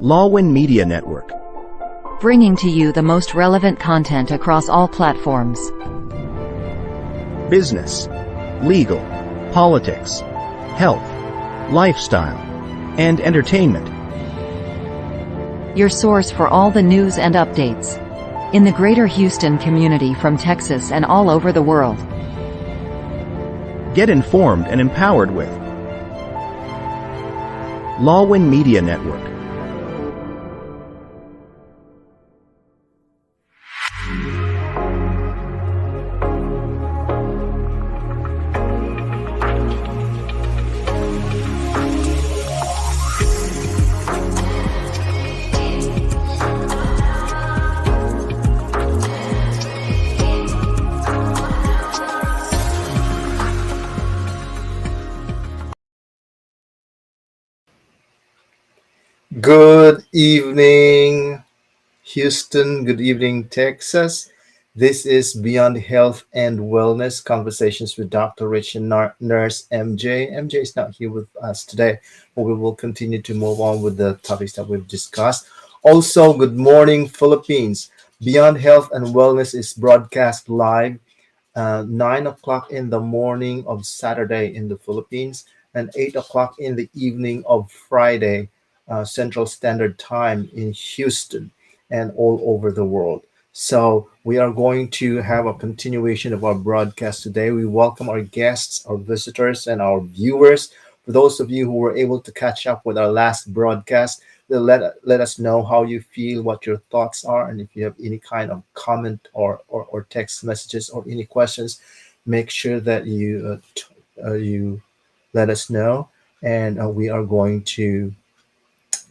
Lawwin Media Network. Bringing to you the most relevant content across all platforms. Business, legal, politics, health, lifestyle, and entertainment. Your source for all the news and updates in the greater Houston community from Texas and all over the world. Get informed and empowered with Lawwin Media Network. Good evening, Houston. Good evening, Texas. This is Beyond Health and Wellness Conversations with Dr. Rich and Nurse MJ. MJ is not here with us today, but we will continue to move on with the topics that we've discussed. Also, good morning, Philippines. Beyond Health and Wellness is broadcast live 9 o'clock in the morning of Saturday in the Philippines and 8 o'clock in the evening of Friday Central Standard Time in Houston and all over the world. So we are going to have a continuation of our broadcast today. We welcome our guests, our visitors, and our viewers. For those of you who were able to catch up with our last broadcast, let us know how you feel, what your thoughts are, and if you have any kind of comment or text messages or any questions, make sure that you let us know, and we are going to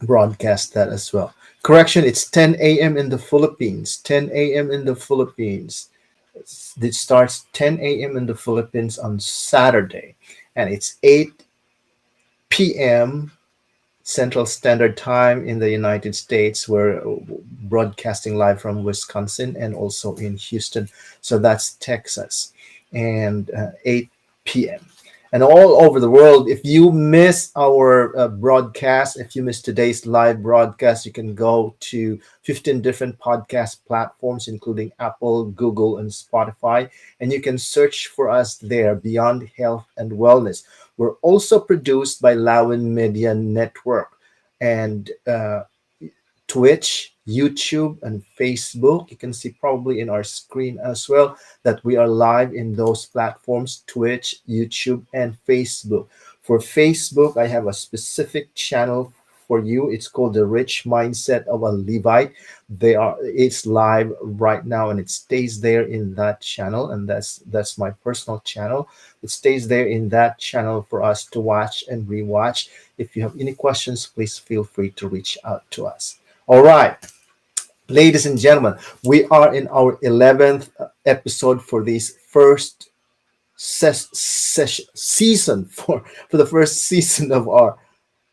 broadcast that as well. Correction, it's 10 a.m. in the Philippines. 10 a.m. in the Philippines. It starts 10 a.m. in the Philippines on Saturday, and it's 8 p.m. Central Standard Time in the United States. We're broadcasting live from Wisconsin and also in Houston. So that's Texas, and 8 p.m. And all over the world. If you miss our broadcast, if you miss today's live broadcast, you can go to 15 different podcast platforms, including Apple, Google, and Spotify. And you can search for us there, Beyond Health and Wellness. We're also produced by Lawwin Media Network and Twitch, YouTube, and Facebook. You can see probably in our screen as well that we are live in those platforms, Twitch, YouTube, and Facebook. For Facebook, I have a specific channel for you. It's called The Rich Mindset of a Levite. It's live right now, and it stays there in that channel, and that's my personal channel. It stays there in that channel for us to watch and rewatch. If you have any questions, please feel free to reach out to us. All right, ladies and gentlemen, we are in our 11th episode for this first season for the first season of our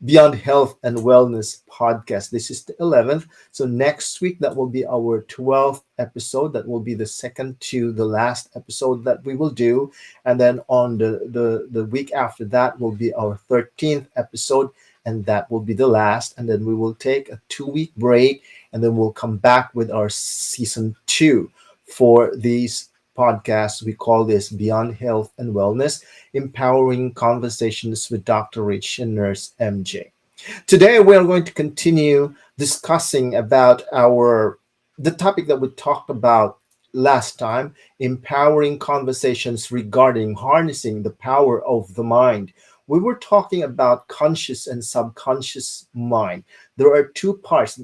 Beyond Health and Wellness podcast. This is the 11th. So next week, that will be our 12th episode. That will be the second to the last episode that we will do. And then on the week after that will be our 13th episode. And that will be the last. And then we will take a 2-week break. And then we'll come back with our season 2 for these podcasts. We call this Beyond Health and Wellness, Empowering Conversations with Dr. Rich and Nurse MJ. Today, we are going to continue discussing about the topic that we talked about last time, empowering conversations regarding harnessing the power of the mind. We were talking about conscious and subconscious mind. There are two parts.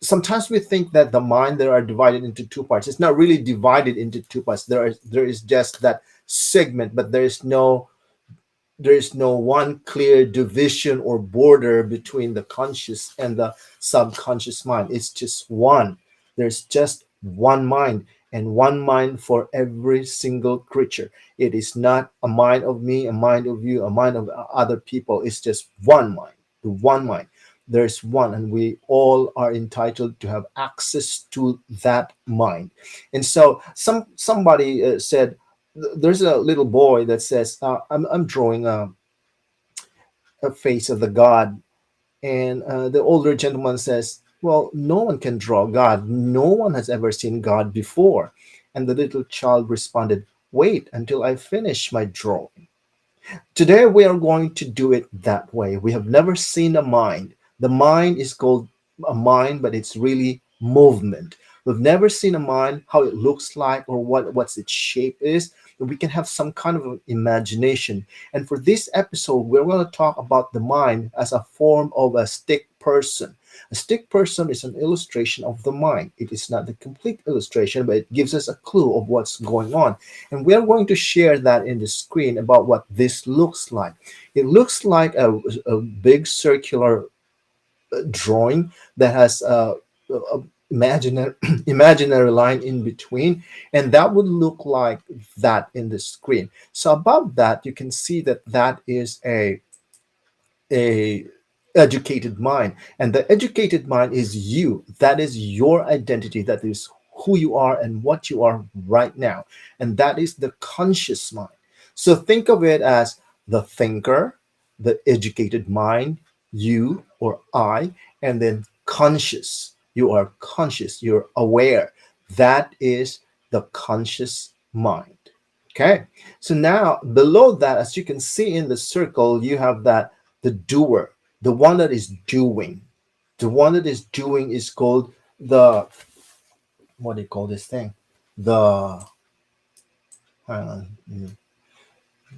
Sometimes we think that the mind there are divided into two parts. It's not really divided into two parts. There is just that segment, but there is no one clear division or border between the conscious and the subconscious mind. It's just one. There's just one mind, and one mind for every single creature. It is not a mind of me, a mind of you, a mind of other people. It's just one mind, the one mind. There's one, and we all are entitled to have access to that mind. And so somebody said, there's a little boy that says, I'm drawing a face of the God, And the older gentleman says, well, no one can draw God. No one has ever seen God before. And the little child responded, wait until I finish my drawing. Today, we are going to do it that way. We have never seen a mind. The mind is called a mind, but it's really movement. We've never seen a mind, how it looks like, or what's its shape is. But we can have some kind of imagination. And for this episode, we're going to talk about the mind as a form of a stick person. A stick person is an illustration of the mind. It is not the complete illustration, but it gives us a clue of what's going on. And we are going to share that in the screen about what this looks like. It looks like a big circular drawing that has a imaginary imaginary line in between, and that would look like that in the screen. So above that, you can see that that is a educated mind, and the educated mind is you. That is your identity. That is who you are and what you are right now, and that is the conscious mind. So think of it as the thinker, the educated mind, you or I, and then conscious. You are conscious, you're aware. That is the conscious mind. Okay, so now below that, as you can see in the circle, you have that the doer, the one that is doing. The one that is doing is called the, what do you call this thing? The, hang on,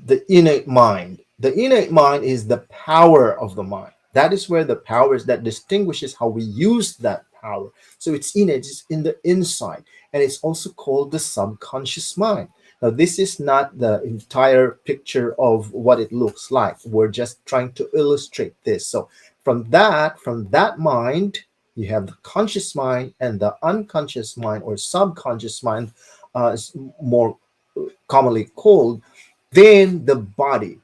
the innate mind. The innate mind is the power of the mind. That is where the power is, that distinguishes how we use that power. So it's innate, it's in the inside, and it's also called the subconscious mind. Now, this is not the entire picture of what it looks like. We're just trying to illustrate this. So from that mind, you have the conscious mind, and the unconscious mind or subconscious mind is more commonly called. Then the body.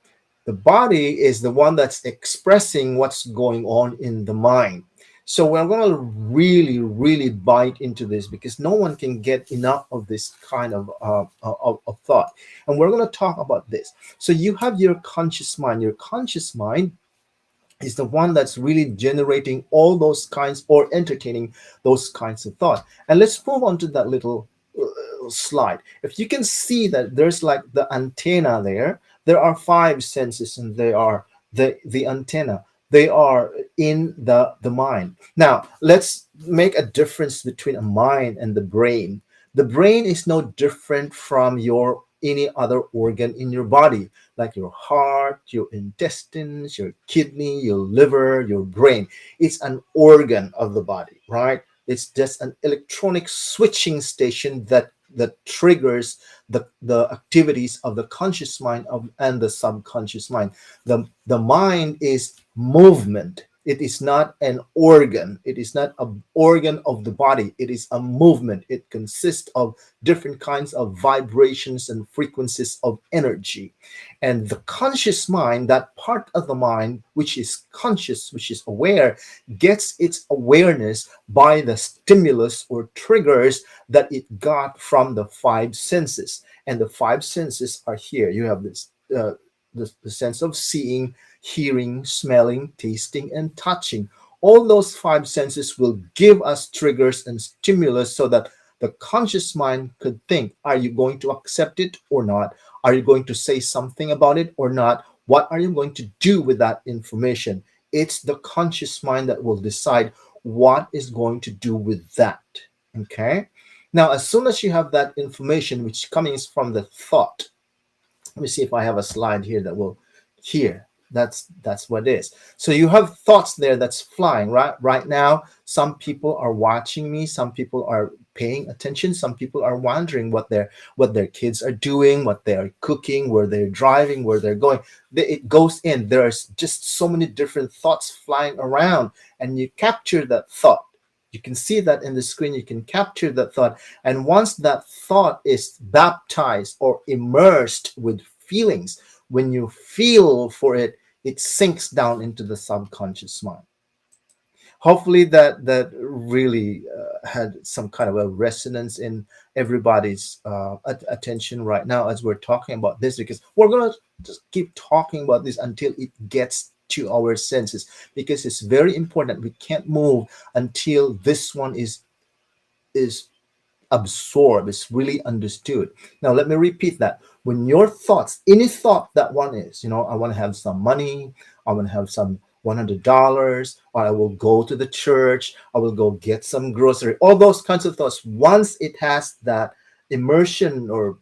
The body is the one that's expressing what's going on in the mind. So we're going to really, really bite into this because no one can get enough of this kind of thought. And we're going to talk about this. So you have your conscious mind. Your conscious mind is the one that's really generating all those kinds or entertaining those kinds of thought. And let's move on to that little slide. If you can see that there's like the antenna there are five senses, and they are the antenna. They are in the mind. Now let's make a difference between a mind and the brain. The brain is no different from your any other organ in your body, like your heart, your intestines, your kidney, your liver, your brain. It's an organ of the body, right? It's just an electronic switching station that triggers the activities of the conscious mind and the subconscious mind. The mind is movement. It is not an organ. It is not an organ of the body. It is a movement. It consists of different kinds of vibrations and frequencies of energy. And the conscious mind, that part of the mind which is conscious, which is aware, gets its awareness by the stimulus or triggers that it got from the five senses. And the five senses are here. You have this the sense of seeing, hearing, smelling, tasting, and touching. All those five senses will give us triggers and stimulus so that the conscious mind could think, are you going to accept it or not? Are you going to say something about it or not? What are you going to do with that information? It's the conscious mind that will decide what is going to do with that. Okay. Now, as soon as you have that information, which comes from the thought, let me see if I have a slide here that will here. That's what it is. So you have thoughts there that's flying right now. Some people are watching me. Some people are paying attention. Some people are wondering what their kids are doing, what they are cooking, where they're driving, where they're going. It goes in. There's just so many different thoughts flying around, and you capture that thought. You can see that in the screen. You can capture that thought. And once that thought is baptized or immersed with feelings, when you feel for it, it sinks down into the subconscious mind. Hopefully that really had some kind of a resonance in everybody's attention right now as we're talking about this, because we're going to just keep talking about this until it gets to our senses, because it's very important. We can't move until this one is absorbed, is really understood. Now, let me repeat that. When your thoughts, any thought that one is, I want to have some money, I want to have some $100, or I will go to the church, I will go get some grocery, all those kinds of thoughts, once it has that immersion, or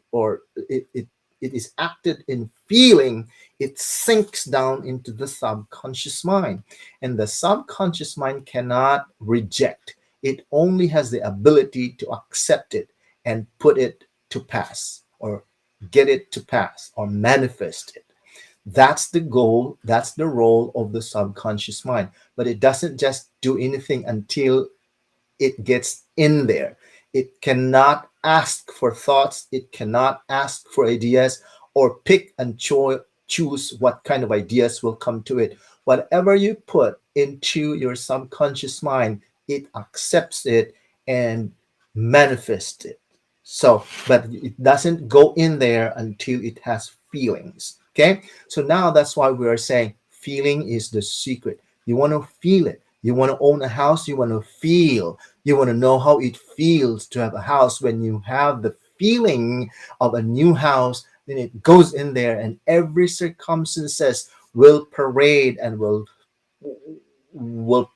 it is acted in feeling, it sinks down into the subconscious mind. And the subconscious mind cannot reject, it only has the ability to accept it and put it to pass, or get it to pass, or manifest it. That's the goal, that's the role of the subconscious mind. But it doesn't just do anything until it gets in there. It cannot ask for thoughts, it cannot ask for ideas, or pick and choose what kind of ideas will come to it. Whatever you put into your subconscious mind, it accepts it and manifests it. So, but it doesn't go in there until it has feelings. Okay. So now that's why we are saying feeling is the secret. You want to feel it. You want to own a house, you want to feel. You want to know how it feels to have a house. When you have the feeling of a new house, then it goes in there, and every circumstances will parade and will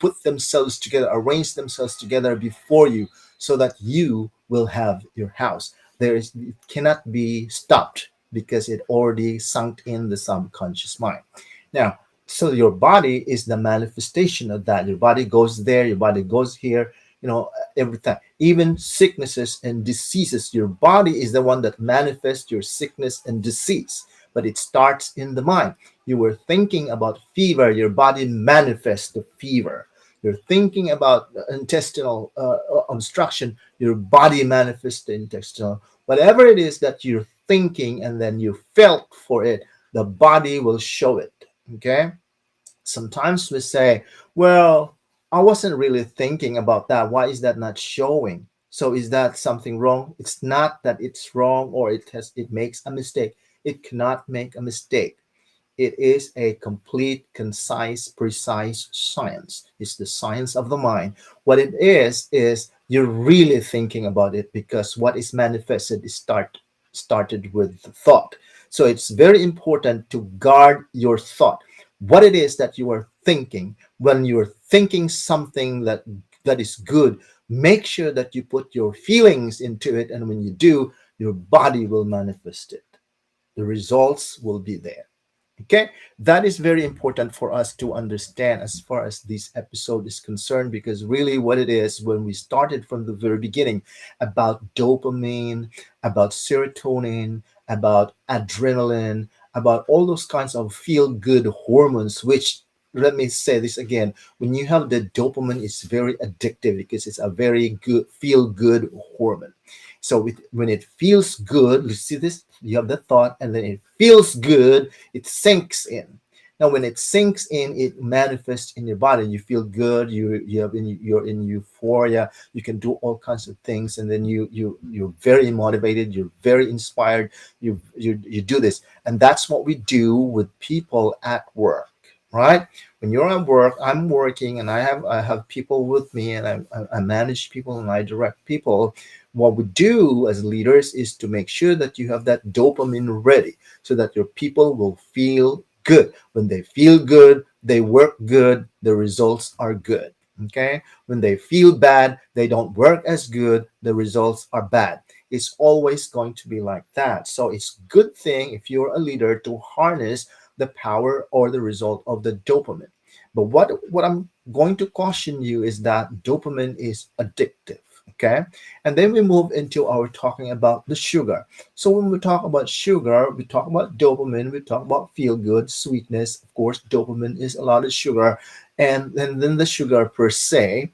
put themselves together, arrange themselves together before you, so that you will have your house. It cannot be stopped because it already sunk in the subconscious mind. Now, so your body is the manifestation of that. Your body goes there, your body goes here, every time. Even sicknesses and diseases, your body is the one that manifests your sickness and disease. But it starts in the mind. You were thinking about fever, your body manifests the fever. You're thinking about intestinal obstruction, your body manifests the intestinal. Whatever it is that you're thinking and then you felt for it, the body will show it. Okay. Sometimes we say, well, I wasn't really thinking about that. Why is that not showing? So is that something wrong? It's not that it's wrong, or it makes a mistake. It cannot make a mistake. It is a complete, concise, precise science. It's the science of the mind. What it is you're really thinking about it, because what is manifested is started with thought. So it's very important to guard your thought. What it is that you are thinking, when you're thinking something that is good, make sure that you put your feelings into it, and when you do, your body will manifest it. The results will be there. Okay, that is very important for us to understand as far as this episode is concerned, because really what it is, when we started from the very beginning about dopamine, about serotonin, about adrenaline, about all those kinds of feel good hormones, which, let me say this again, when you have the dopamine, it's very addictive because it's a very good feel good hormone. So when it feels good, you see this, you have the thought, and then it feels good, it sinks in. Now, when it sinks in, it manifests in your body. You feel good. You're in euphoria. You can do all kinds of things, and then you're very motivated. You're very inspired. You do this, and that's what we do with people at work, right? When you're at work, I'm working, and I have people with me, and I manage people, and I direct people. What we do as leaders is to make sure that you have that dopamine ready, so that your people will feel good. When they feel good, they work good, the results are good. Okay. When they feel bad, they don't work as good, the results are bad. It's always going to be like that. So it's a good thing, if you're a leader, to harness the power or the result of the dopamine. But what I'm going to caution you is that dopamine is addictive. Okay. And then we move into our talking about the sugar. So when we talk about sugar, we talk about dopamine, we talk about feel good, sweetness. Of course, dopamine is a lot of sugar, and then the sugar per se,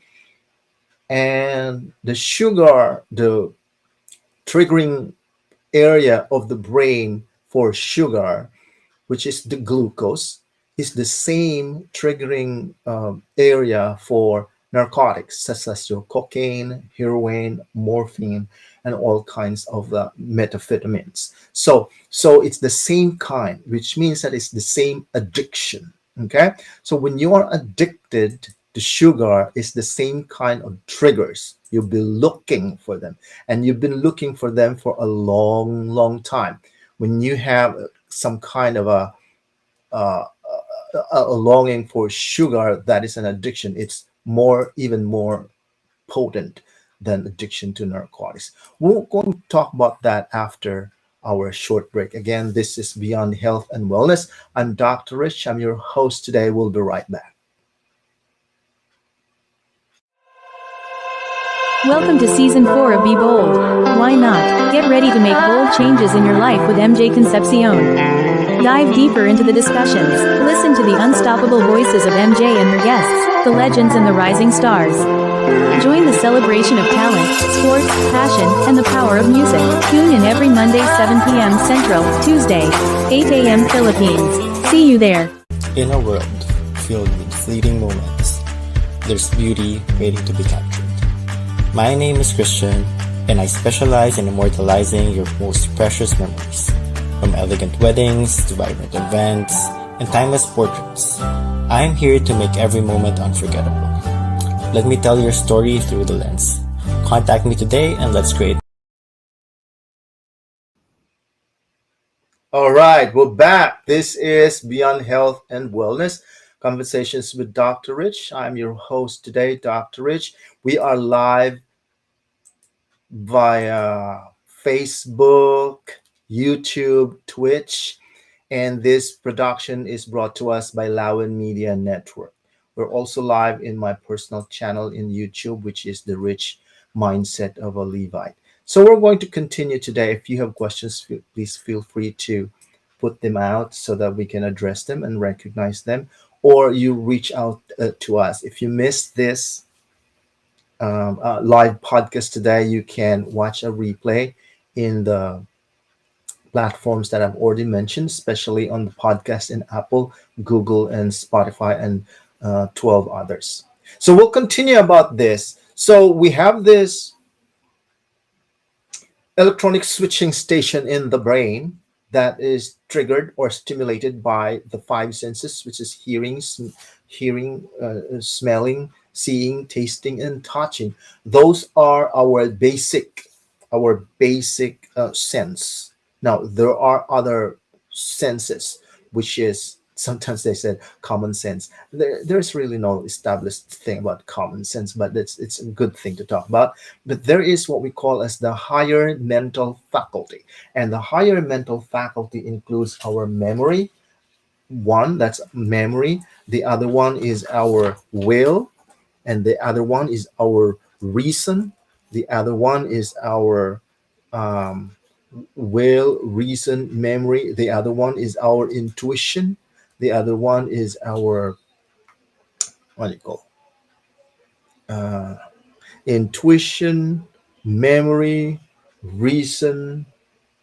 and the sugar, the triggering area of the brain for sugar, which is the glucose, is the same triggering area for narcotics, such as your cocaine, heroin, morphine, and all kinds of methamphetamines. So it's the same kind, which means that it's the same addiction. Okay, so when you are addicted to sugar, it's the same kind of triggers. You'll be looking for them, and you've been looking for them for a long, long time. When you have some kind of uh, a longing for sugar, that is an addiction. It's more, even more potent than addiction to narcotics. We're going to talk about that after our short break. Again, this is Beyond Health and Wellness. I'm Dr. Rich. I'm your host today. We'll be right back. Welcome to Season 4 of Be Bold. Why not? Get ready to make bold changes in your life with MJ Concepcion. Dive deeper into the discussions. Listen to the unstoppable voices of MJ and her guests, the legends and the rising stars. Join the celebration of talent, sports, passion, and the power of music. Tune in every Monday 7 p.m. Central, Tuesday, 8 a.m. Philippines. See you there. In a world filled with fleeting moments, there's beauty waiting to be captured. My name is Christian, and I specialize in immortalizing your most precious memories. From elegant weddings to vibrant events and timeless portraits, I'm here to make every moment unforgettable. Let me tell your story through the lens. Contact me today and let's create. All right, we're back. This is Beyond Health and Wellness Conversations with Dr. Rich. I'm your host today, Dr. Rich. We are live via Facebook, YouTube, Twitch, and this production is brought to us by Lowen Media Network. We're also live in my personal channel in YouTube, which is The Rich Mindset of a Levite. So we're going to continue today. If you have questions, please feel free to put them out so that we can address them and recognize them, or you reach out to us. If you missed this live podcast today, you can watch a replay in the platforms that I've already mentioned, especially on the podcast in Apple, Google, and Spotify, and 12 others. So we'll continue about this. So we have this electronic switching station in the brain that is triggered or stimulated by the five senses, which is smelling, seeing, tasting, and touching. Those are our basic sense. Now there are other senses, which is sometimes they said common sense. There's really no established thing about common sense, but it's a good thing to talk about. But there is what we call as the higher mental faculty, and the higher mental faculty includes our memory. One, that's memory. The other one is our will, and the other one is our reason. The other one is our um, will, reason, memory. The other one is our intuition. The other one is our, what do you call, uh, intuition, memory, reason,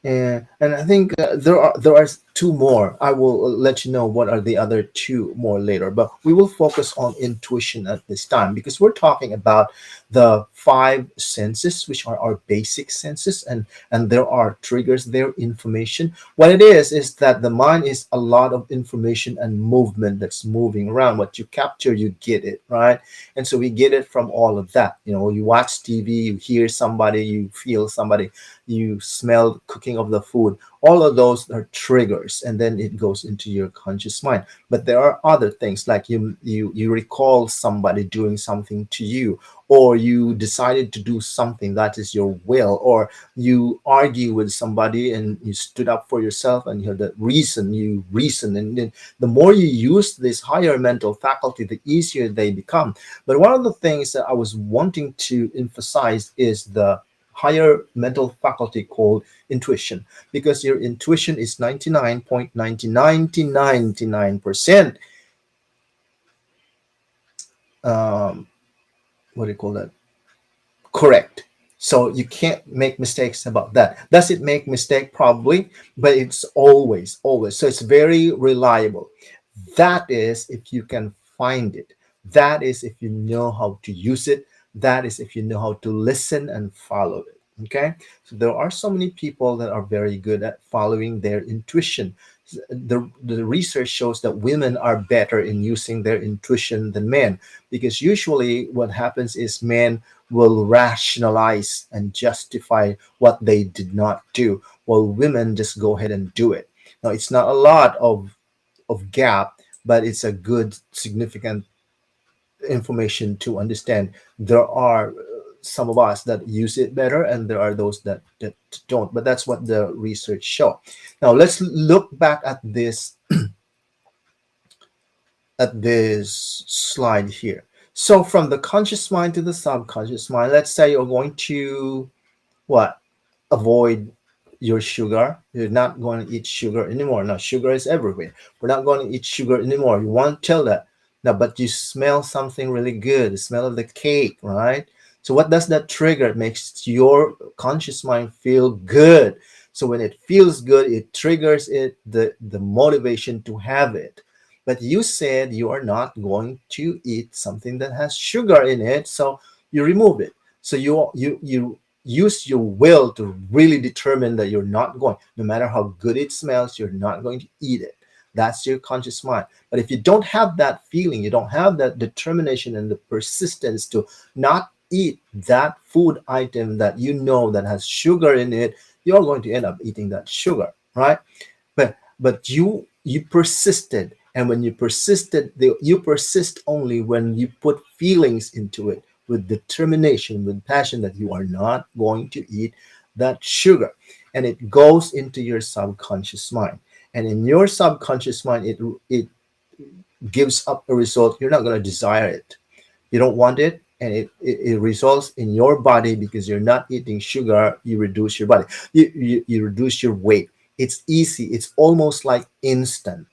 and I think there are two more. I will let you know what are the other two more later. But we will focus on intuition at this time because we're talking about the five senses, which are our basic senses, and there are triggers there, information. What it is that the mind is a lot of information and movement that's moving around. What you capture, you get it, right? And so we get it from all of that. You know, you watch TV, you hear somebody, you feel somebody, you smell cooking of the food. All of those are triggers, and then it goes into your conscious mind. But there are other things like you recall somebody doing something to you, or you decided to do something, that is your will, or you argue with somebody and you stood up for yourself and you have the reason, you reason. And then the more you use this higher mental faculty, the easier they become. But one of the things that I was wanting to emphasize is the higher mental faculty called intuition, because your intuition is 99.9999% what do you call that, correct. So you can't make mistakes about that. Does it make mistake? Probably, but it's always. So it's very reliable. That is if you can find it. That is if you know how to use it. That is if you know how to listen and follow it. Okay. So there are so many people that are very good at following their intuition. The research shows that women are better in using their intuition than men, because usually what happens is men will rationalize and justify what they did not do, while women just go ahead and do it. Now, it's not a lot of gap, but it's a good significant information to understand. There are some of us that use it better, and there are those that don't, but that's what the research show. Now let's look back at this slide here. So from the conscious mind to the subconscious mind, let's say you're going to what, avoid your sugar. You're not going to eat sugar anymore. Now, sugar is everywhere. We're not going to eat sugar anymore. You want to tell that. Now, but you smell something really good, the smell of the cake, right? So what does that trigger? It makes your conscious mind feel good. So when it feels good, it triggers the motivation to have it. But you said you are not going to eat something that has sugar in it, so you remove it. So you use your will to really determine that you're not going, no matter how good it smells, you're not going to eat it. That's your conscious mind. But if you don't have that feeling, you don't have that determination and the persistence to not eat that food item that you know that has sugar in it, you're going to end up eating that sugar, right? But you persisted, and when you persisted, you persist only when you put feelings into it, with determination, with passion, that you are not going to eat that sugar. And it goes into your subconscious mind. And in your subconscious mind, it gives up a result. You're not going to desire it. You don't want it. And it results in your body, because you're not eating sugar, you reduce your body. You reduce your weight. It's easy. It's almost like instant.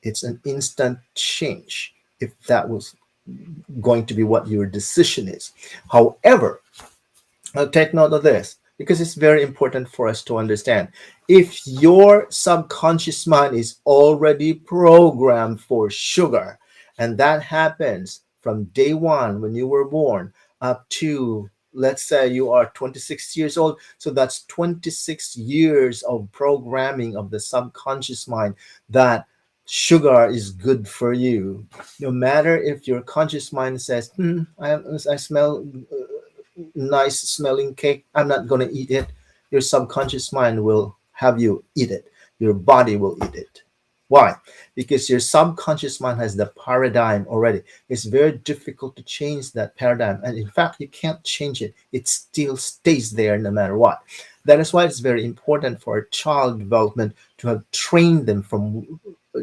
It's an instant change, if that was going to be what your decision is. However, I'll take note of this, because it's very important for us to understand. If your subconscious mind is already programmed for sugar, and that happens from day one when you were born up to, let's say, you are 26 years old, so that's 26 years of programming of the subconscious mind that sugar is good for you. No matter if your conscious mind says, I smell nice smelling cake, I'm not going to eat it, your subconscious mind will have you eat it. Your body will eat it. Why? Because your subconscious mind has the paradigm already. It's very difficult to change that paradigm. And in fact, you can't change it. It still stays there no matter what. That is why it's very important for a child development to have trained them from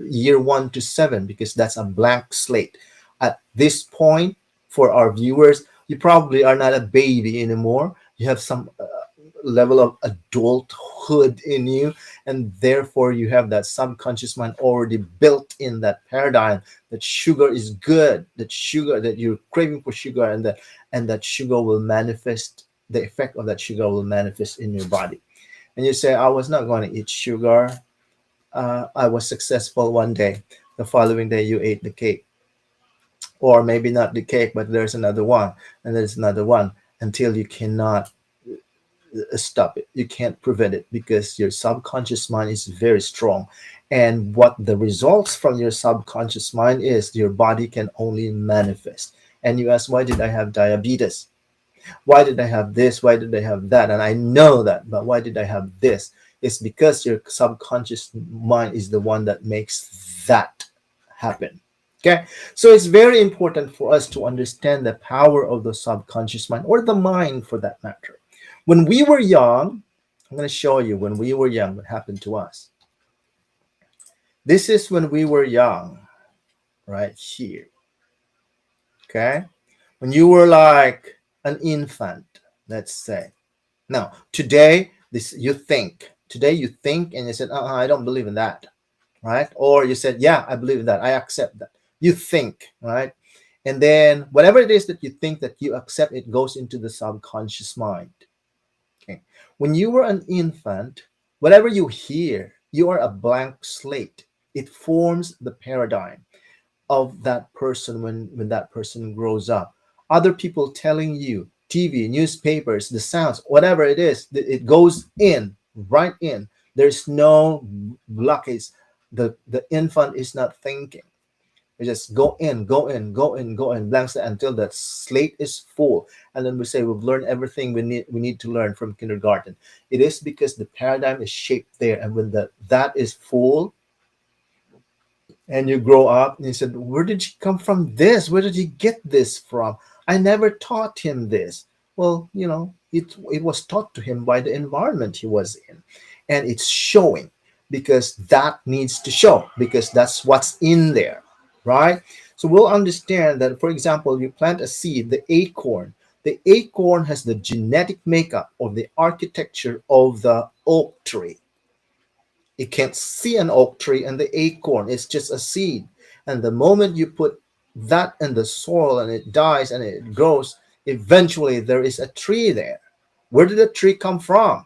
year 1 to 7, because that's a blank slate. At this point, for our viewers, you probably are not a baby anymore. You have some level of adulthood in you, and therefore you have that subconscious mind already built in, that paradigm that sugar is good, that you're craving for sugar, and that sugar will manifest, the effect of that sugar will manifest in your body. And you say, I was not going to eat sugar. I was successful one day. The following day you ate the cake, or maybe not the cake, but there's another one, and there's another one, until you cannot stop it. You can't prevent it, because your subconscious mind is very strong. And what the results from your subconscious mind is, your body can only manifest. And you ask, why did I have diabetes? Why did I have this? Why did I have that? And I know that, but why did I have this? It's because your subconscious mind is the one that makes that happen. Okay, so it's very important for us to understand the power of the subconscious mind, or the mind for that matter. When we were young, I'm going to show you when we were young what happened to us. This is when we were young, right here. Okay, when you were like an infant, let's say. Now, today, today you think, and you said, I don't believe in that, right? Or you said, yeah, I believe in that. I accept that. You think, right? And then whatever it is that you think that you accept, it goes into the subconscious mind. Okay. When you were an infant, whatever you hear, you are a blank slate. It forms the paradigm of that person when that person grows up. Other people telling you, TV, newspapers, the sounds, whatever it is, it goes in, right in. There's no blockage. The infant is not thinking. We just go in, go in, go in, go in, blank slate until that slate is full. And then we say we've learned everything we need to learn from kindergarten. It is because the paradigm is shaped there. And when that is full, and you grow up and you said, where did you come from this? Where did you get this from? I never taught him this. Well, it was taught to him by the environment he was in. And it's showing because that needs to show because that's what's in there, right? So we'll understand that, for example, you plant a seed, the acorn. The acorn has the genetic makeup of the architecture of the oak tree. You can't see an oak tree and the acorn. It's just a seed. And the moment you put that in the soil and it dies and it grows, eventually there is a tree there. Where did the tree come from?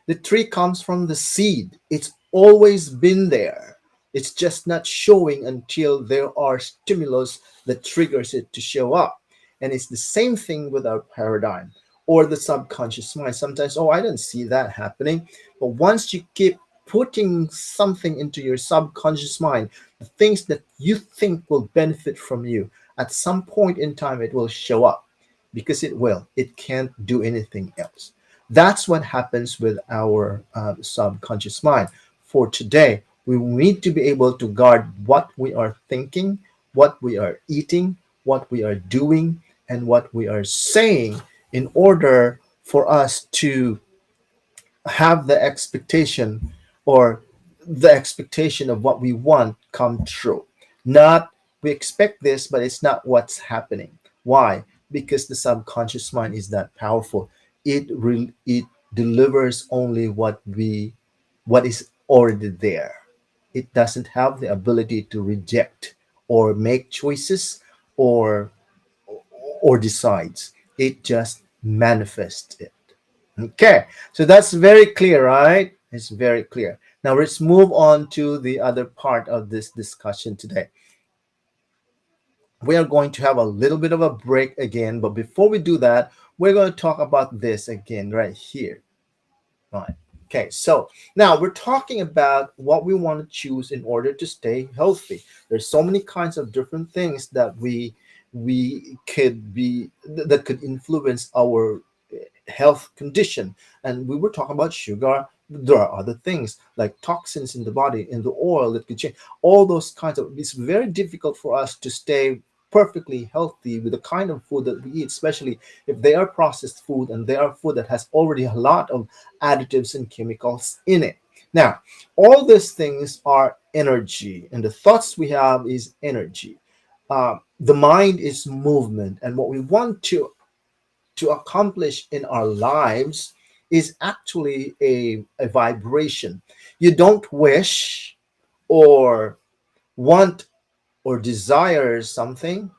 The tree comes from the seed. It's always been there. It's just not showing until there are stimulus that triggers it to show up. And it's the same thing with our paradigm or the subconscious mind. Sometimes, oh, I didn't see that happening. But once you keep putting something into your subconscious mind, the things that you think will benefit from you, at some point in time, it will show up because it will. It can't do anything else. That's what happens with our subconscious mind. For today, we need to be able to guard what we are thinking, what we are eating, what we are doing, and what we are saying in order for us to have the expectation or the expectation of what we want come true. Not we expect this, but it's not what's happening. Why? Because the subconscious mind is that powerful. It delivers only what is already there. It doesn't have the ability to reject or make choices or decides. It just manifests it. Okay, so that's very clear, right? It's very clear. Now let's move on to the other part of this discussion today. We are going to have a little bit of a break again, but before we do that, we're going to talk about this again right here. Right. Okay, so now we're talking about what we want to choose in order to stay healthy. There's so many kinds of different things that we could be that could influence our health condition. And we were talking about sugar. There are other things like toxins in the body, in the oil that could change. All those kinds of, it's very difficult for us to stay perfectly healthy with the kind of food that we eat, especially if they are processed food and they are food that has already a lot of additives and chemicals in it. Now, all these things are energy, and the thoughts we have is energy. The mind is movement, and what we want to accomplish in our lives is actually a vibration. You don't wish or want or desire something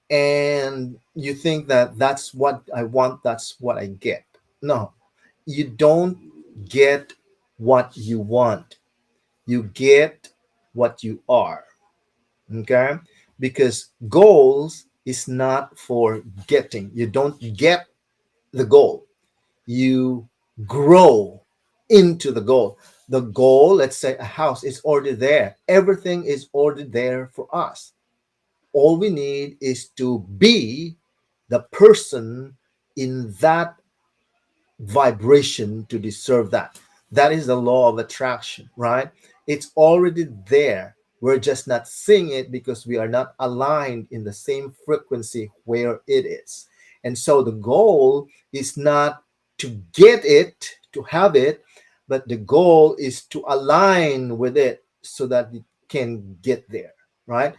and you think that that's what I want, that's what I get. No, you don't get what you want. You get what you are. Okay? Because goals is not for getting. You don't get the goal. You grow into the goal. The goal, let's say a house, is already there. Everything is already there for us. All we need is to be the person in that vibration to deserve that. That is the law of attraction, right? It's already there. We're just not seeing it because we are not aligned in the same frequency where it is. And so the goal is not to get it, to have it, but the goal is to align with it so that it can get there, right?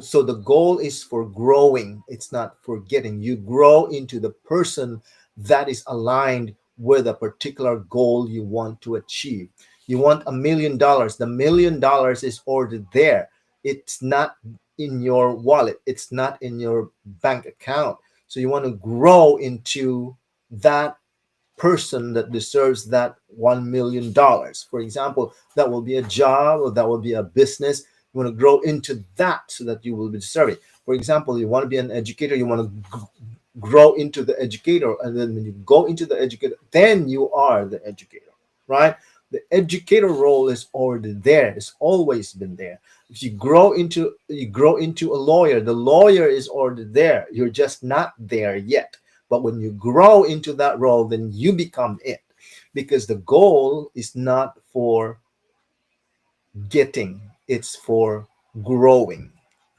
So the goal is for growing. It's not for getting. You grow into the person that is aligned with a particular goal you want to achieve. You want $1 million. The $1 million is already there. It's not in your wallet. It's not in your bank account. So you want to grow into that person that deserves that $1 million. For example, that will be a job or that will be a business. You want to grow into that so that you will be deserving. For example, you want to be an educator. You want to grow into the educator. And then when you go into the educator, then you are the educator, right? The educator role is already there. It's always been there. If you grow into a lawyer, the lawyer is already there. You're just not there yet. But when you grow into that role, then you become it. Because the goal is not for getting, it's for growing.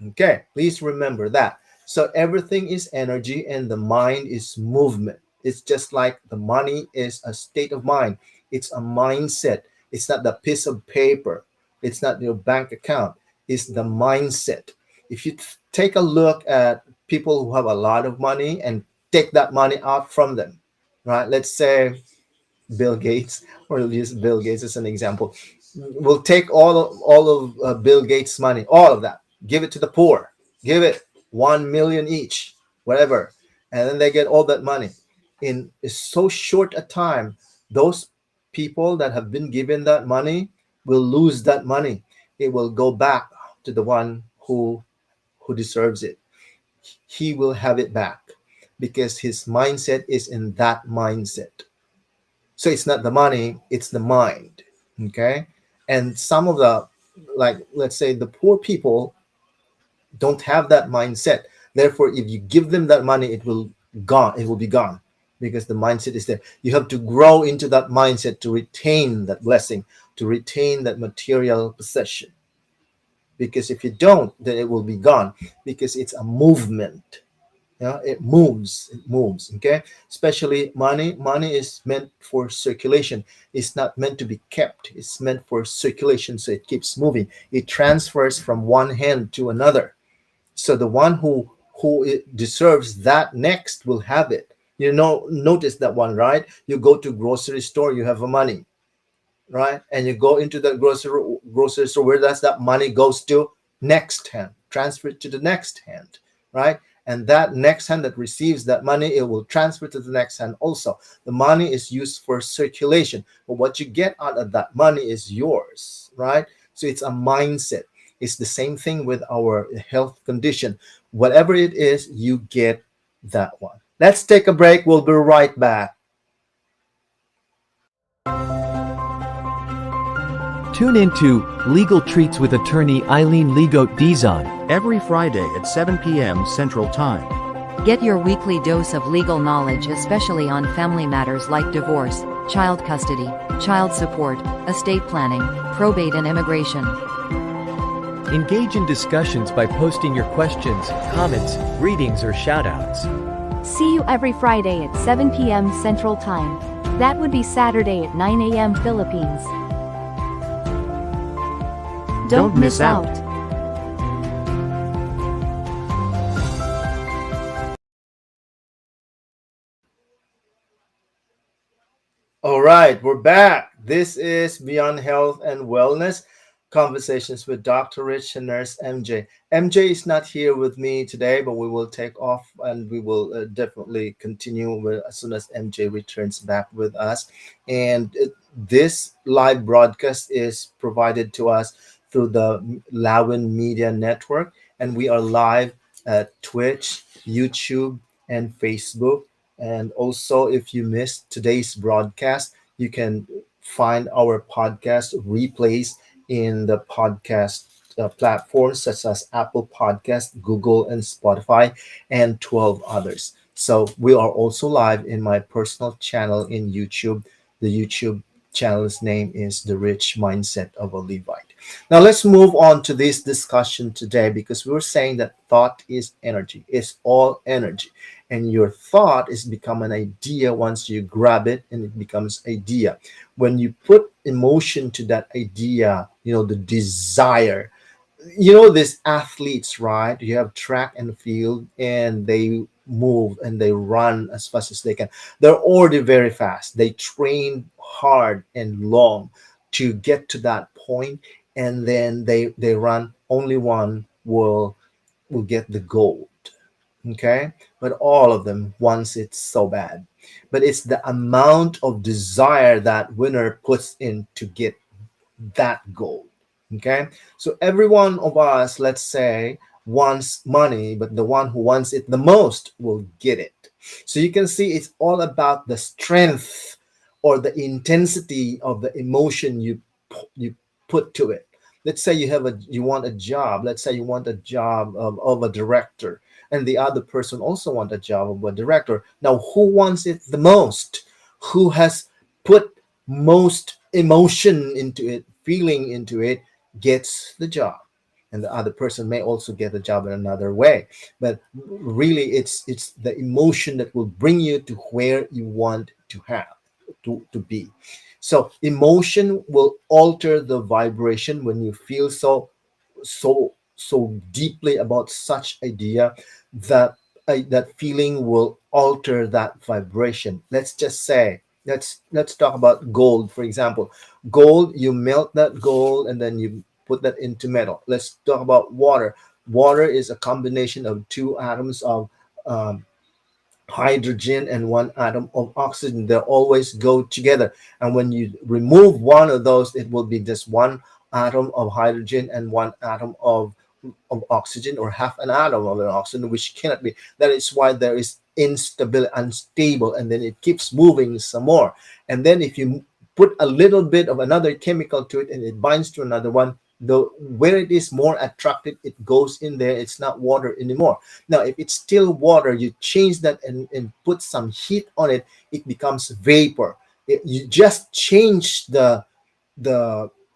Okay, please remember that. So everything is energy and the mind is movement. It's just like the money is a state of mind, it's a mindset. It's not the piece of paper, it's not your bank account, it's the mindset. If you take a look at people who have a lot of money and take that money out from them, right? Let's say Bill Gates, or use Bill Gates as an example. We'll take all of Bill Gates' money, all of that, give it to the poor, give it 1 million each, whatever, and then they get all that money in so short a time. Those people that have been given that money will lose that money. It will go back to the one who deserves it. He will have it back because his mindset is in that mindset. So it's not the money, it's the mind. Okay. And some of the, like, let's say the poor people don't have that mindset. Therefore, if you give them that money, it will be gone because the mindset is there. You have to grow into that mindset to retain that blessing, to retain that material possession. Because if you don't, then it will be gone because it's a movement. Yeah, it moves. Okay, especially money is meant for circulation. It's not meant to be kept, it's meant for circulation, so it keeps moving. It transfers from one hand to another, so the one who it deserves that next will have it. Notice that one, right? You go to grocery store, you have a money, right? And you go into the grocery store. Where does that money goes to? Next hand, transfer it to the next hand, right? And that next hand that receives that money, it will transfer to the next hand also. The money is used for circulation, but what you get out of that money is yours, right? So it's a mindset. It's the same thing with our health condition. Whatever it is, you get that one. Let's take a break. We'll be right back. Tune into Legal Treats with attorney Eileen Ligote Dizon every Friday at 7 p.m. Central Time. Get your weekly dose of legal knowledge, especially on family matters like divorce, child custody, child support, estate planning, probate and immigration. Engage in discussions by posting your questions, comments, greetings or shoutouts. See you every Friday at 7 p.m. Central Time. That would be Saturday at 9 AM Philippines. Don't miss out. All right, we're back. This is Beyond Health and Wellness, Conversations with Dr. Rich and Nurse MJ. MJ is not here with me today, but we will take off and we will definitely continue as soon as MJ returns back with us. And this live broadcast is provided to us through the Lawin Media Network, and we are live at Twitch, YouTube, and Facebook. And also, if you missed today's broadcast, you can find our podcast replays in the podcast platforms such as Apple Podcast, Google, and Spotify, and 12 others. So we are also live in my personal channel in YouTube. The YouTube channel's name is The Rich Mindset of a Levite. Now let's move on to this discussion today, because we were saying that thought is energy. It's all energy. And your thought is become an idea once you grab it, and it becomes idea. When you put emotion to that idea, the desire, these athletes, right? You have track and field, and they move and they run as fast as they can. They're already very fast. They train hard and long to get to that point, and then they run. Only one will get the gold. Okay, but all of them wants it so bad. But it's the amount of desire that winner puts in to get that gold. Okay, so every one of us, let's say, wants money, but the one who wants it the most will get it. So you can see it's all about the strength or the intensity of the emotion you put to it. Let's say you want a job. Let's say you want a job of a director, and the other person also want a job of a director. Now, who wants it the most? Who has put most emotion into it, feeling into it, gets the job, and the other person may also get the job in another way. But really, it's the emotion that will bring you to where you want to have to be. So emotion will alter the vibration when you feel so deeply about such idea that that feeling will alter that vibration. Let's just say, let's talk about gold, for example. Gold, you melt that gold and then you put that into metal. Let's talk about water. Water is a combination of two atoms of um, hydrogen and one atom of oxygen. They always go together, and when you remove one of those, it will be just one atom of hydrogen and one atom of oxygen, or half an atom of an oxygen, which cannot be. That is why there is instability, unstable, and then it keeps moving some more. And then if you put a little bit of another chemical to it and it binds to another one, the where it is more attractive, it goes in there. It's not water anymore. Now, if it's still water, you change that and put some heat on it, it becomes vapor. You just change the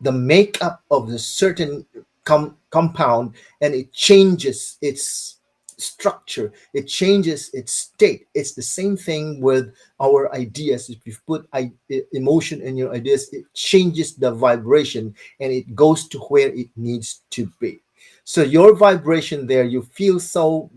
makeup of the certain compound, and it changes its structure, it changes its state. It's the same thing with our ideas. If you put emotion in your ideas, it changes the vibration and it goes to where it needs to be. So your vibration there, you feel so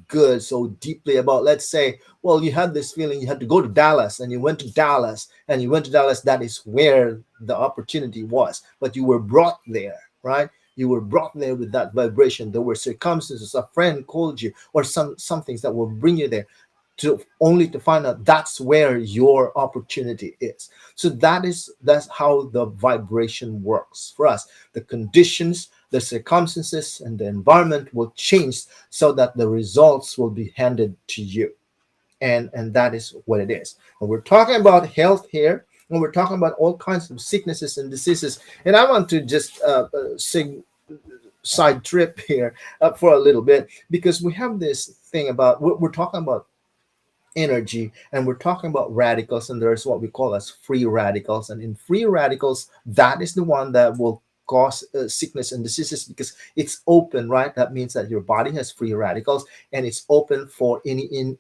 good, so deeply about, let's say, well, you had this feeling you had to go to Dallas, and you went to Dallas, and you went to Dallas. That is where the opportunity was, but you were brought there, right? You were brought there with that vibration. There were circumstances, a friend called you, or some things that will bring you there, to only to find out that's where your opportunity is. So that's how the vibration works for us. The conditions, the circumstances, and the environment will change so that the results will be handed to you. And that is what it is. And we're talking about health here, and we're talking about all kinds of sicknesses and diseases. And I want to just sing side trip here for a little bit, because we have this thing about, we're talking about energy, and we're talking about radicals, and there's what we call as free radicals. And in free radicals, that is the one that will cause sickness and diseases, because it's open, right? That means that your body has free radicals, and it's open for any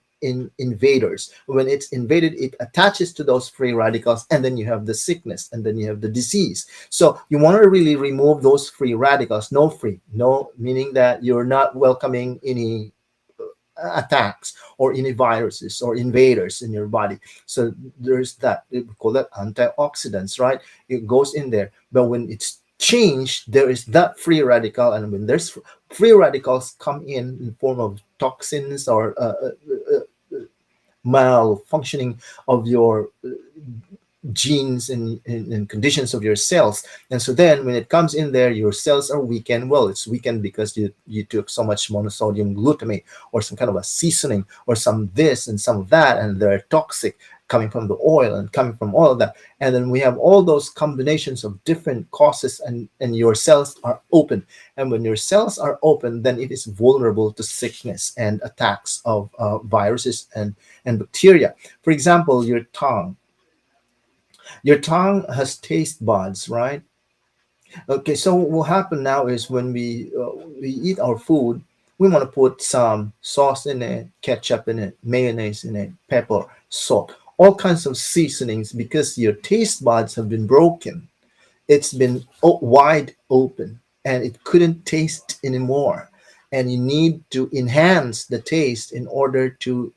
invaders. When it's invaded, it attaches to those free radicals, and then you have the sickness, and then you have the disease. So you want to really remove those free radicals. No free, no, meaning that you're not welcoming any attacks or any viruses or invaders in your body. So there's that, we call that antioxidants, right? It goes in there. But when it's changed, there is that free radical, and when there's free radicals come in form of toxins or malfunctioning of your genes and conditions of your cells. And so then when it comes in there, your cells are weakened. Well, it's weakened because you took so much monosodium glutamate, or some kind of a seasoning, or some this and some of that, and they're toxic, coming from the oil and coming from all of that. And then we have all those combinations of different causes, and your cells are open. And when your cells are open, then it is vulnerable to sickness and attacks of viruses and bacteria. For example, your tongue. Your tongue has taste buds, right? Okay, so what will happen now is when we eat our food, we want to put some sauce in it, ketchup in it, mayonnaise in it, pepper, salt, all kinds of seasonings, because your taste buds have been broken. It's been wide open, and it couldn't taste anymore. And you need to enhance the taste in order to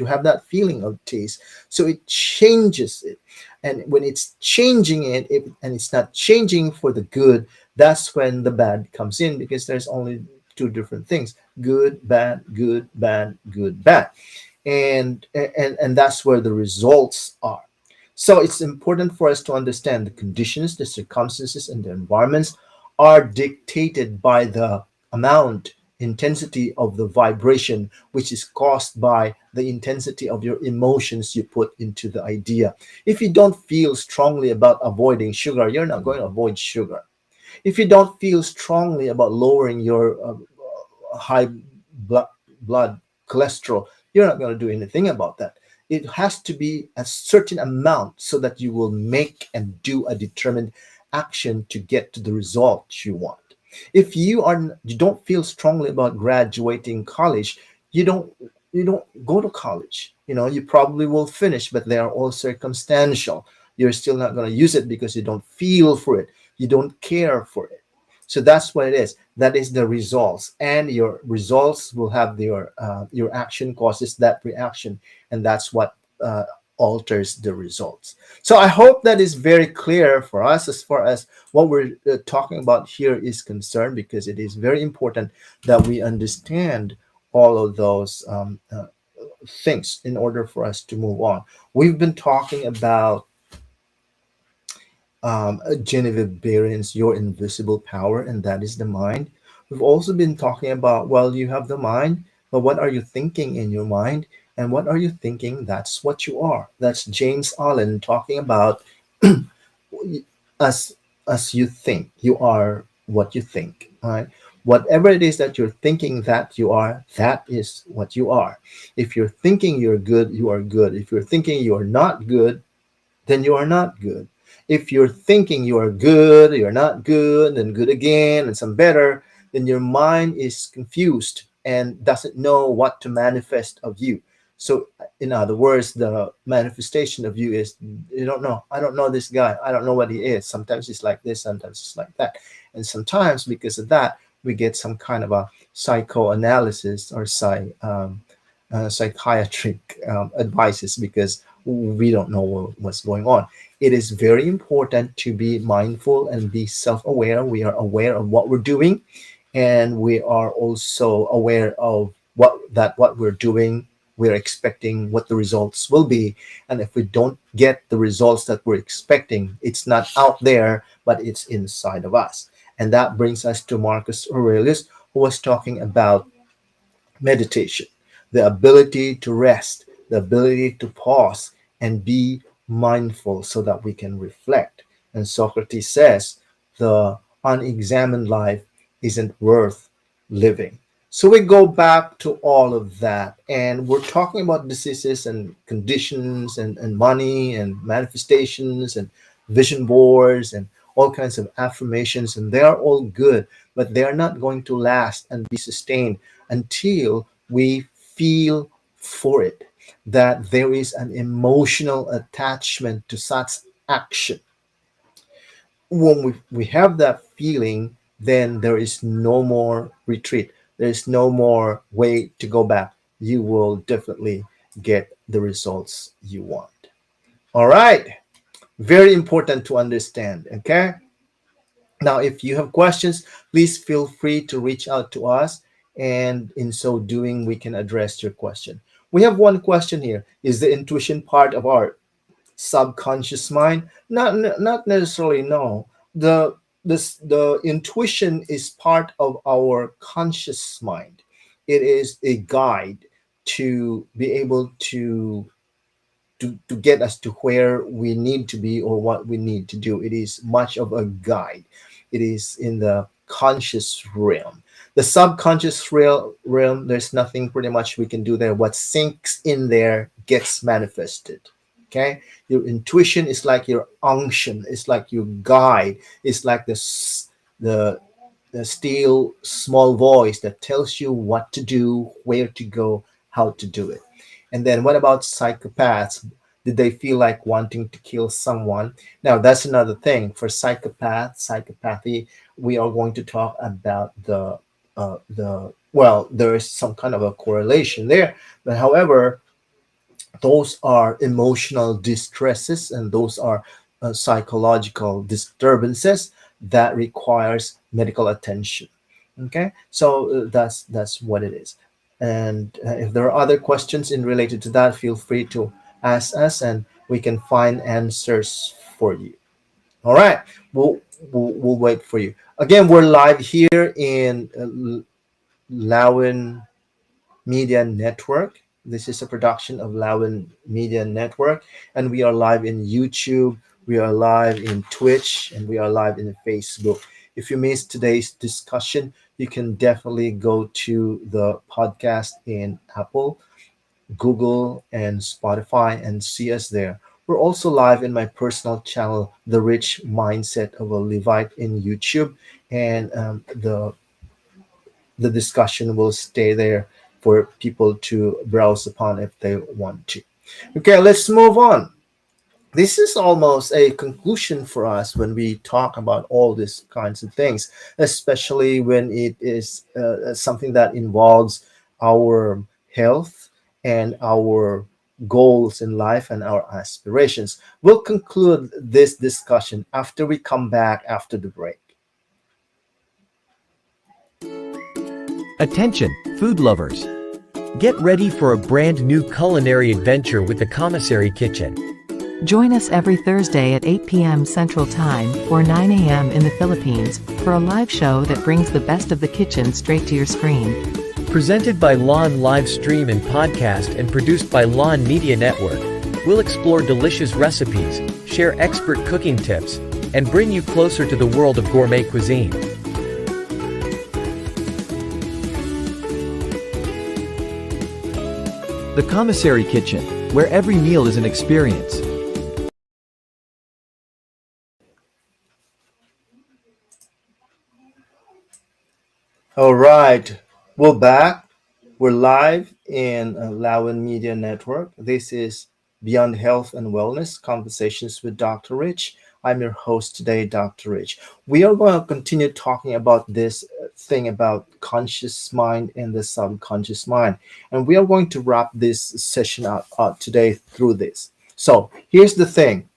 have that feeling of taste. So it changes it. And when it's changing and it's not changing for the good, that's when the bad comes in, because there's only two different things: good, bad, good, bad, good, bad. And that's where the results are. So it's important for us to understand the conditions, the circumstances, and the environments are dictated by the amount intensity of the vibration, which is caused by the intensity of your emotions you put into the idea. If you don't feel strongly about avoiding sugar, you're not going to avoid sugar. If you don't feel strongly about lowering your high blood, blood cholesterol, you're not going to do anything about that. It has to be a certain amount so that you will make and do a determined action to get to the result you want. If you don't feel strongly about graduating college, you don't you don't go to college. You probably will finish, but they are all circumstantial. You're still not going to use it because you don't feel for it, you don't care for it. So that's what it is. That is the results, and your results will have your action causes that reaction, and that's what alters the results. So I hope that is very clear for us as far as what we're talking about here is concerned, because it is very important that we understand all of those things in order for us to move on. We've been talking about Genevieve Behrens, your invisible power, and that is the mind. We've also been talking about, well, you have the mind, but what are you thinking in your mind? And what are you thinking? That's what you are. That's James Allen talking about as as you think. You are what you think. Right? Whatever it is that you're thinking that you are, that is what you are. If you're thinking you're good, you are good. If you're thinking you are not good, then you are not good. If you're thinking you are good, you're not good, and good again, and some better, then your mind is confused and doesn't know what to manifest of you. So, in other words, the manifestation of you is you don't know. I don't know this guy. I don't know what he is. Sometimes he's like this, sometimes it's like that. And sometimes because of that, we get some kind of a psychoanalysis or psychiatric advices because we don't know what's going on. It is very important to be mindful and be self-aware. We are aware of what we're doing, and we are also aware of what we're doing. We're expecting what the results will be, and if we don't get the results that we're expecting, it's not out there, but it's inside of us. And that brings us to Marcus Aurelius, who was talking about meditation, the ability to rest, the ability to pause and be mindful so that we can reflect. And Socrates says the unexamined life isn't worth living. So we go back to all of that, and we're talking about diseases and conditions and money and manifestations and vision boards and all kinds of affirmations, and they are all good, but they are not going to last and be sustained until we feel for it, that there is an emotional attachment to such action. When we have that feeling, then there is no more retreat. There's no more way to go back. You will definitely get the results you want. All right. Very important to understand. Okay. Now, if you have questions, please feel free to reach out to us. And in so doing, we can address your question. We have one question here. Is the intuition part of our subconscious mind? Not necessarily, no. The intuition is part of our conscious mind. It is a guide to be able to get us to where we need to be or what we need to do. It is much of a guide. It is in the conscious realm. The subconscious realm, there's nothing pretty much we can do there. What sinks in there gets manifested. Okay, your intuition is like your unction. It's like your guide. It's like the the still small voice that tells you what to do, where to go, how to do it. And then what about psychopaths? Did they feel like wanting to kill someone? Now that's another thing. For psychopathy, we are going to talk about the well, there is some kind of a correlation there. But however, those are emotional distresses, and those are psychological disturbances that requires medical attention. Okay, so that's what it is. And if there are other questions in related to that, feel free to ask us, and we can find answers for you. All right, we'll wait for you. Again, we're live here in Lawan Media Network. This is a production of Lawan Media Network, and we are live in YouTube, we are live in Twitch, and we are live in Facebook. If you missed today's discussion, you can definitely go to the podcast in Apple, Google, and Spotify and see us there. We're also live in my personal channel, The Rich Mindset of a Levite, in YouTube, and the discussion will stay there for people to browse upon if they want to. Okay, let's move on. This is almost a conclusion for us when we talk about all these kinds of things, especially when it is something that involves our health and our goals in life and our aspirations. We'll conclude this discussion after we come back after the break. Attention, food lovers. Get ready for a brand new culinary adventure with the Commissary Kitchen. Join us every Thursday at 8 p.m. Central Time or 9 a.m. in the Philippines for a live show that brings the best of the kitchen straight to your screen. Presented by Lawn Live Stream and Podcast and produced by Lawn Media Network, we'll explore delicious recipes, share expert cooking tips, and bring you closer to the world of gourmet cuisine. The Commissary Kitchen, where every meal is an experience. All right, we're back. We're live in Lawan Media Network. This is Beyond Health and Wellness Conversations with Dr. Rich. I'm your host today, Dr. Rich. We are going to continue talking about this thing about conscious mind and the subconscious mind. And we are going to wrap this session out today through this. So here's the thing.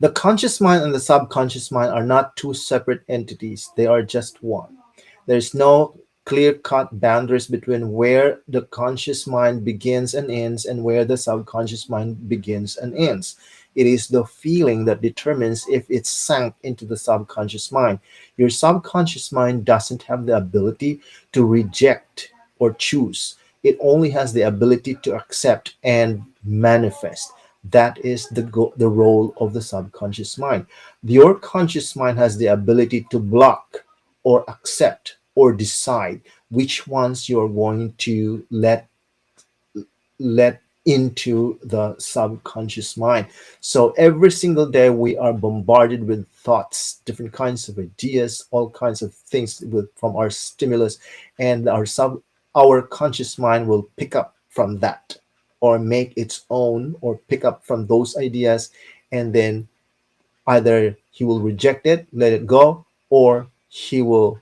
The conscious mind and the subconscious mind are not two separate entities. They are just one. There's no clear-cut boundaries between where the conscious mind begins and ends and where the subconscious mind begins and ends. It is the feeling that determines if it's sank into the subconscious mind. Your subconscious mind doesn't have the ability to reject or choose. It only has the ability to accept and manifest. That is the role of the subconscious mind. Your conscious mind has the ability to block or accept or decide which ones you're going to let into the subconscious mind. So every single day we are bombarded with thoughts, different kinds of ideas, all kinds of things from our stimulus, and our conscious mind will pick up from that or make its own or pick up from those ideas, and then either he will reject it, let it go, or he will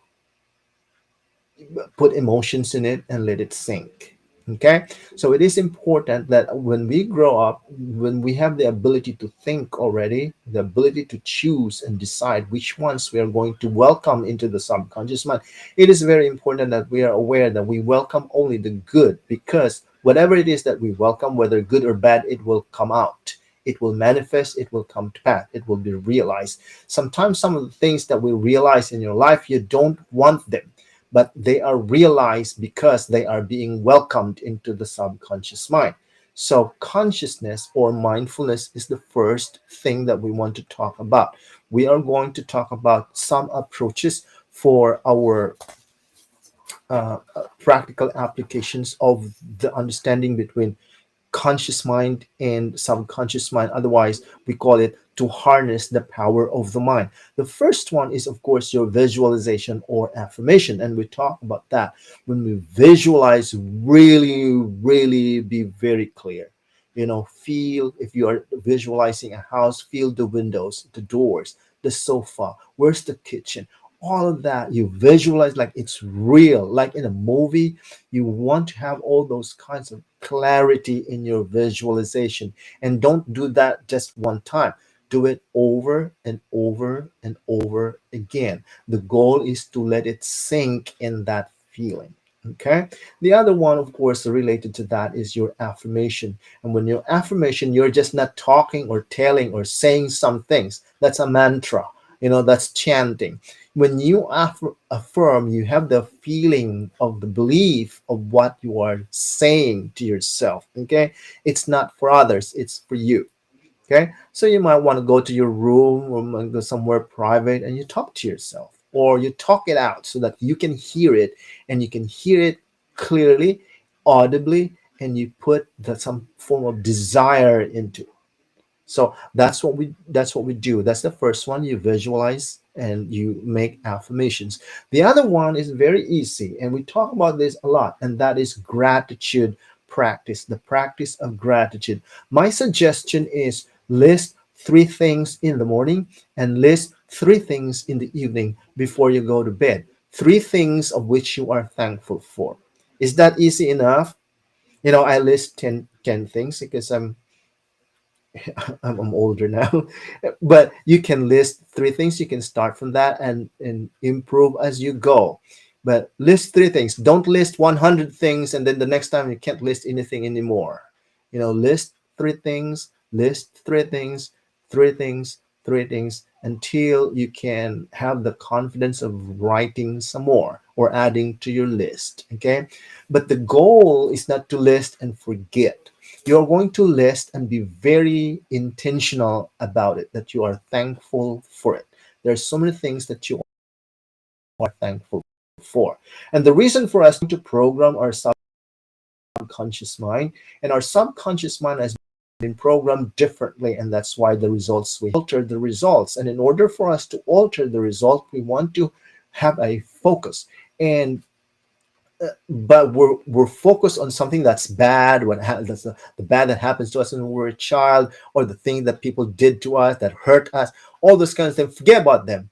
put emotions in it and let it sink. Okay, so it is important that when we grow up, when we have the ability to think already, the ability to choose and decide which ones we are going to welcome into the subconscious mind, it is very important that we are aware that we welcome only the good, because whatever it is that we welcome, whether good or bad, it will come out. It will manifest, it will come to pass, it will be realized. Sometimes some of the things that we realize in your life, you don't want them, but they are realized because they are being welcomed into the subconscious mind. So consciousness or mindfulness is the first thing that we want to talk about. We are going to talk about some approaches for our practical applications of the understanding between conscious mind and subconscious mind. Otherwise, we call it to harness the power of the mind. The first one is, of course, your visualization or affirmation. And we talk about that. When we visualize, really be very clear. Feel, if you are visualizing a house, feel the windows, the doors, the sofa, where's the kitchen, all of that. You visualize like it's real, like in a movie. You want to have all those kinds of clarity in your visualization, and don't do that just one time. Do it over and over and over again. The goal is to let it sink in that feeling. Okay. The other one, of course, related to that is your affirmation. And when your affirmation, you're just not talking or telling or saying some things. That's a mantra. That's chanting. When you affirm, you have the feeling of the belief of what you are saying to yourself. Okay, it's not for others, it's for you. Okay, so you might want to go to your room or might go somewhere private and you talk to yourself, or you talk it out so that you can hear it, and you can hear it clearly, audibly, and you put some form of desire into it. So that's what we do. That's the first one. You visualize and you make affirmations. The other one is very easy, and we talk about this a lot, and that is gratitude practice, the practice of gratitude. My suggestion is list three things in the morning and list three things in the evening before you go to bed. Three things of which you are thankful for. Is that easy enough? I list 10 things because I'm older now, but you can list three things. You can start from that and improve as you go. But list three things. Don't list 100 things and then the next time you can't list anything anymore. List three things, list three things, three things, three things until you can have the confidence of writing some more or adding to your list. Okay. But the goal is not to list and forget. You're going to list and be very intentional about it, that you are thankful for it. There's so many things that you are thankful for. And the reason for us to program our subconscious mind, and our subconscious mind has been programmed differently, and that's why the results, we alter the results. And in order for us to alter the result, we want to have a focus. And but we're focused on something that's bad, that's the bad that happens to us when we're a child, or the thing that people did to us that hurt us, all those kinds of things. Forget about them.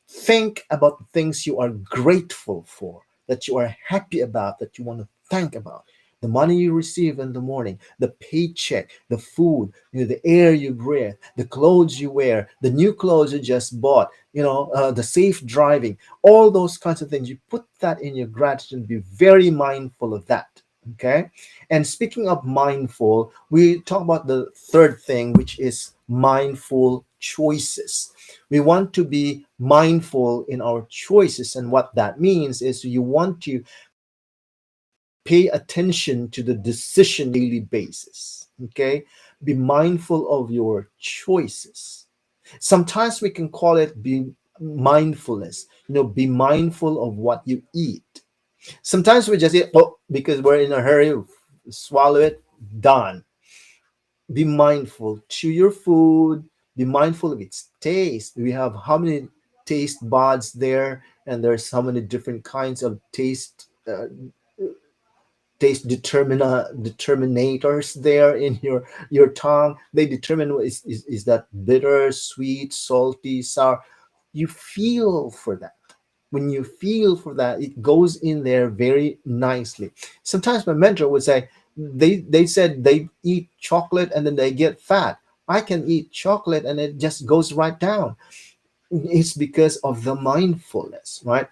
Think about the things you are grateful for, that you are happy about, that you want to thank about. The money you receive in the morning, the paycheck, the food, the air you breathe, the clothes you wear, the new clothes you just bought, the safe driving, all those kinds of things. You put that in your gratitude and be very mindful of that. Okay. And speaking of mindful, we talk about the third thing, which is mindful choices. We want to be mindful in our choices. And what that means is you want to pay attention to the decision daily basis. Okay. Be mindful of your choices. Sometimes we can call it be mindfulness. Be mindful of what you eat. Sometimes we just eat, because we're in a hurry, swallow it, done. Be mindful to your food. Be mindful of its taste. We have how many taste buds there, and there's how many different kinds of taste determinators there in your tongue. They determine is that bitter, sweet, salty, sour. You feel for that. When you feel for that, it goes in there very nicely. Sometimes my mentor would say, they said they eat chocolate and then they get fat. I can eat chocolate and it just goes right down. It's because of the mindfulness, right?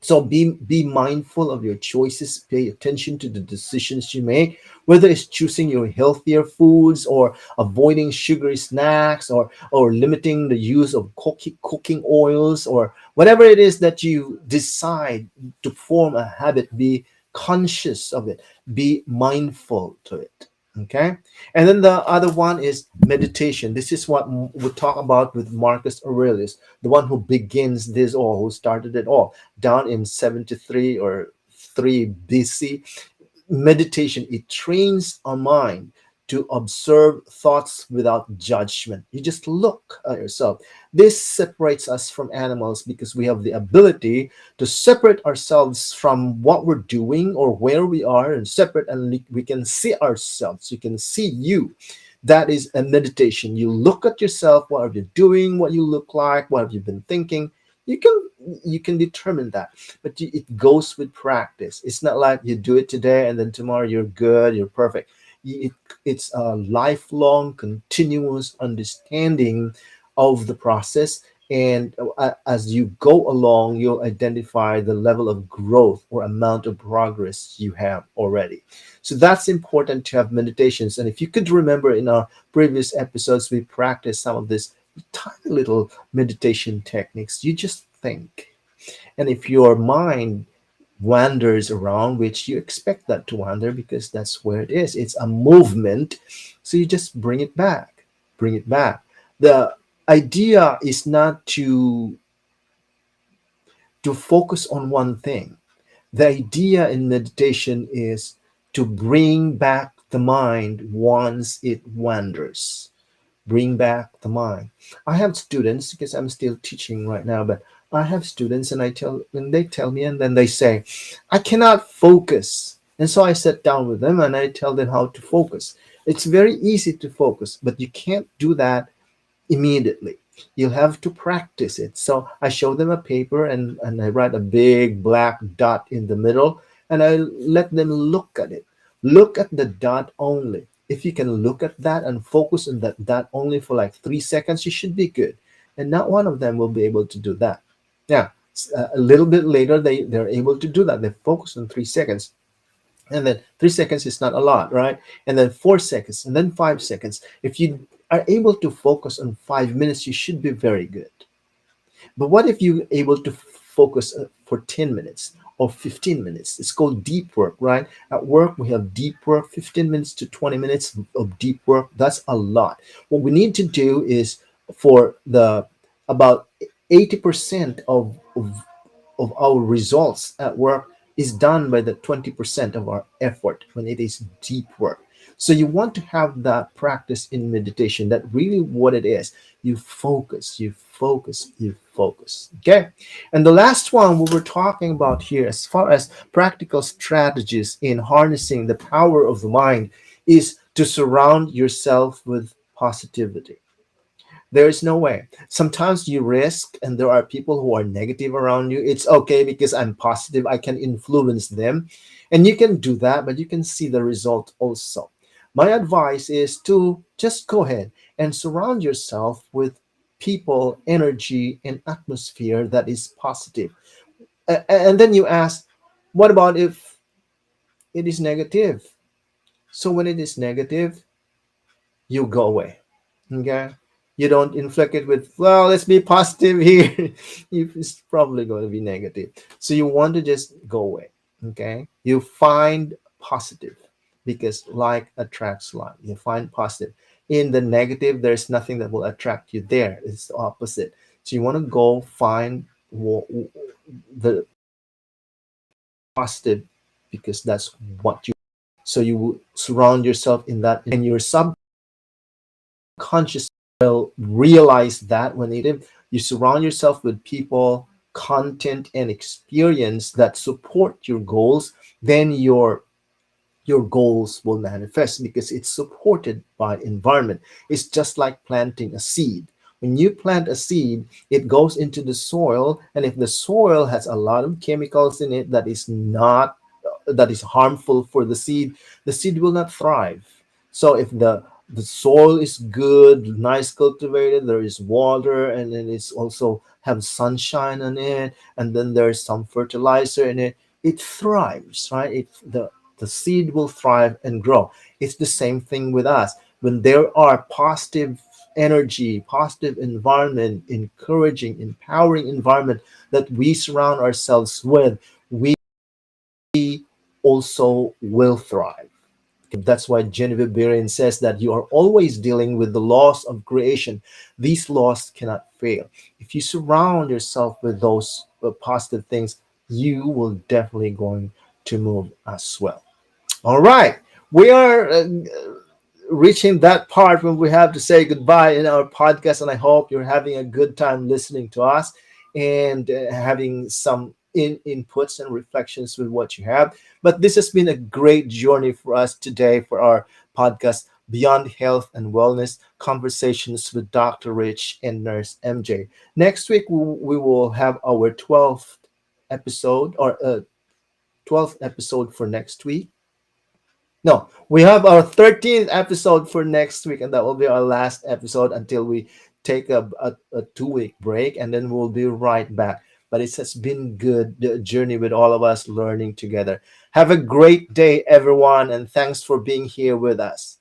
So be mindful of your choices. Pay attention to the decisions you make, whether it's choosing your healthier foods or avoiding sugary snacks, or limiting the use of cooking oils, or whatever it is that you decide to form a habit. Be conscious of it. Be mindful to it. Okay. And then the other one is meditation. This is what we talk about with Marcus Aurelius, the one who begins this all, who started it all down in 73 or 3 BC. Meditation, it trains our mind to observe thoughts without judgment. You just look at yourself. This separates us from animals because we have the ability to separate ourselves from what we're doing or where we are, and separate, and we can see ourselves. You can see you. That is a meditation. You look at yourself. What are you doing? What you look like? What have you been thinking? You can determine that, but it goes with practice. It's not like you do it today and then tomorrow you're good, you're perfect. It's a lifelong, continuous understanding of the process. And as you go along, you'll identify the level of growth or amount of progress you have already. So that's important to have meditations. And if you could remember, in our previous episodes, we practiced some of these tiny little meditation techniques. You just think. And if your mind wanders around, which you expect that to wander because that's where it is, it's a movement. So you just bring it back, bring it back. The idea is not to focus on one thing. The idea in meditation is to bring back the mind once it wanders. Bring back the mind. I have students because I'm still teaching right now, but I have students and I tell when they tell me and then they say, I cannot focus. And so I sit down with them and I tell them how to focus. It's very easy to focus, but you can't do that immediately. You'll have to practice it. So I show them a paper and I write a big black dot in the middle and I let them look at it. Look at the dot only. If you can look at that and focus on that dot only for like 3 seconds, you should be good. And not one of them will be able to do that. Now, a little bit later, they're able to do that. They focus on 3 seconds. And then 3 seconds is not a lot, right? And then 4 seconds, and then 5 seconds. If you are able to focus on 5 minutes, you should be very good. But what if you're able to focus for 10 minutes or 15 minutes? It's called deep work, right? At work, we have deep work, 15 minutes to 20 minutes of deep work. That's a lot. What we need to do is for the about 80% of our results at work is done by the 20% of our effort when it is deep work. So you want to have that practice in meditation. That really what it is. You focus, you focus, you focus. Okay. And the last one we were talking about here, as far as practical strategies in harnessing the power of the mind, is to surround yourself with positivity. There is no way. Sometimes you risk, and there are people who are negative around you. It's okay because I'm positive. I can influence them. And you can do that, but you can see the result also. My advice is to just go ahead and surround yourself with people, energy, and atmosphere that is positive. And then you ask, what about if it is negative? So when it is negative, you go away. Okay. You don't inflect it with, well, let's be positive here. It's probably going to be negative. So you want to just go away. Okay. You find positive because like attracts like. You find positive. In the negative, there's nothing that will attract you there. It's the opposite. So you want to go find the positive because that's what you. So you surround yourself in that, and your subconscious will realize that when you surround yourself with people, content, and experience that support your goals, then your goals will manifest because it's supported by environment. It's just like planting a seed. When you plant a seed, it goes into the soil, and if the soil has a lot of chemicals in it that is not that is harmful for the seed will not thrive. So if the soil is good, nice cultivated, there is water, and then it's also have sunshine on it, and then there's some fertilizer in it, it thrives, right? The seed will thrive and grow. It's the same thing with us. When there are positive energy, positive environment, encouraging, empowering environment that we surround ourselves with, we also will thrive. That's why Genevieve Behrens says that you are always dealing with the laws of creation. These laws cannot fail. If you surround yourself with those positive things, you will definitely going to move as well. All right, we are reaching that part when we have to say goodbye in our podcast, and I hope you're having a good time listening to us and having some inputs and reflections with what you have. But this has been a great journey for us today for our podcast, Beyond Health and Wellness Conversations with Dr. Rich and Nurse MJ. Next week, we will have our 12th episode or 12th episode for next week. No, we have our 13th episode for next week, and that will be our last episode until we take a 2 week break, and then we'll be right back. But it has been good the journey with all of us learning together. Have a great day, everyone, and thanks for being here with us.